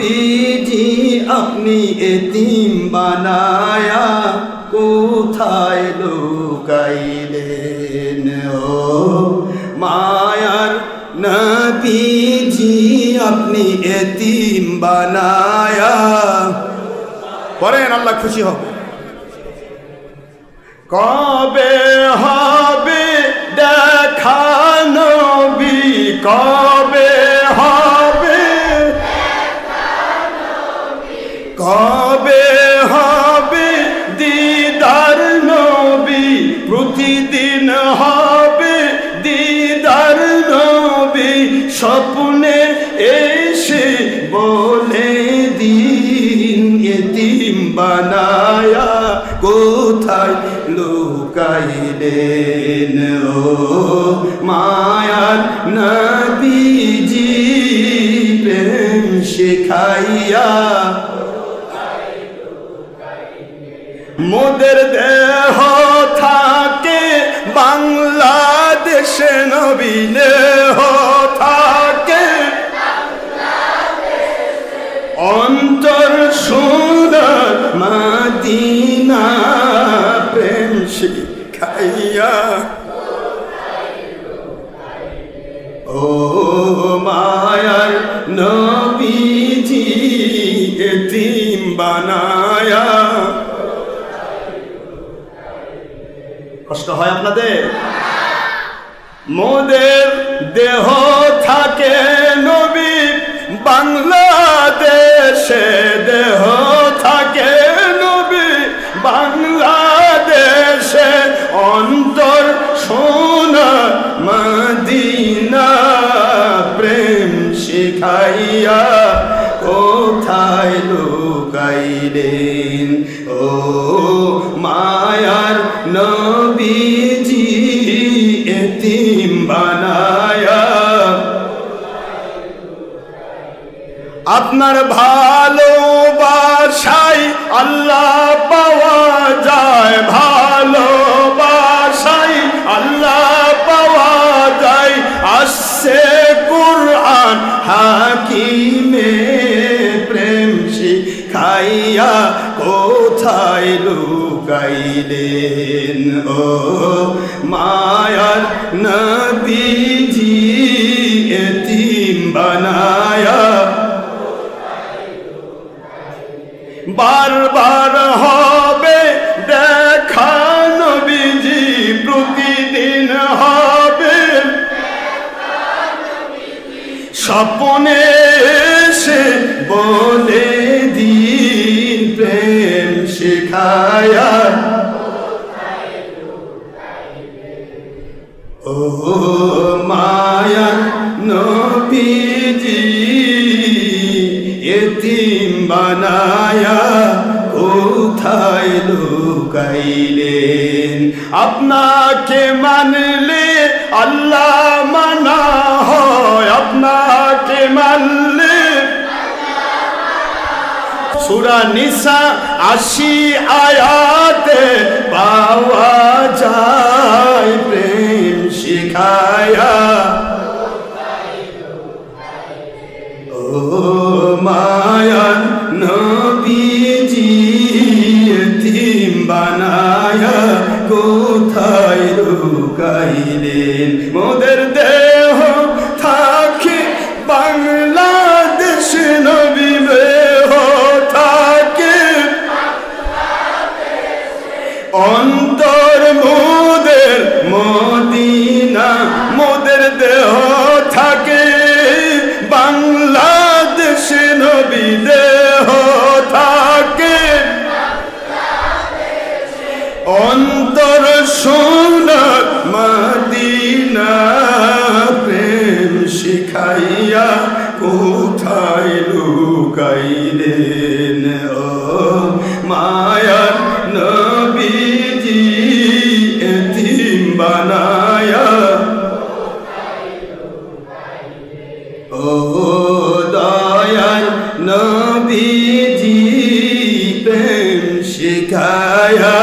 নবীজি আপনি এতিম বানায়া কোথায় লুকাইলেন ও মায়ার নবীজি আপনি এতিম বানায়া পড়েন আল্লাহ খুশি হবে কবে হবে দেখা নবী কবে হবে কবে হবে দিদার নবী প্রতিদিন হবে দিদার নবী স্বপ্নে এসে বলে দিন এতিম বানায়া কোথায় লুকাইলেন ও মায়ার নবীজি প্রেম শিখাইয়া মোদের দেহ থাকে বাংলাদেশে নবী দেহ থাকে অন্তর সুন্দর মদিনা প্রেম শিখাইয়া ও মায়ার নবীজি এতিম বানায়া কষ্ট হয় আপনাদের মোদের দেহ থাকে নবী বাংলাদেশে দেহ থাকে নবী বাংলাদেশে অন্তর সোনা মদিনা প্রেম শিখাইয়া কোথায় লুকাইলেন ও মায়ার নবীজি এতিম বানায়া আপনার ভালোবাসায় আল্লাহ পাওয়া যায় ভালোবাসায় আল্লাহ পাওয়া যায় আসছে কুরআন হাকিমে প্রেম শিখাইয়া কোথায় লুকাইলেন ও মায়ার নবীজি এতিম বানায়া বারবার হবে দেখা নবীজি প্রতিদিন হবে স্বপ্নে এসে বলে দিন প্রেম শিখায়া ও মায়া নবীজি এতিম বানায়া কোথায় লুকাইলেন আপনাকে মানলে আল্লাহ মানা হয় আপনাকে মানলে সূরা নিসা 80 আয়াতে পাওয়া যায় প্রেম শিখায়া ও মায়া নবীজি এতিম বানায়া কোথায় লুকাইলেন মোদের দেহ থাকে বাংলাদেশ নবী দেহ থাকে অন্তর মোদের মদিনা মোদের দেহ থাকে বাংলাদেশ নবী দেহ থাকে অন্তর সোনার মদিনা প্রেম শিখাইয়া কোথায় লুকাইলেন ও মায়ার নবীজি এতিম বানায়া ও দয়ার নবীজি প্রেম শিখায়া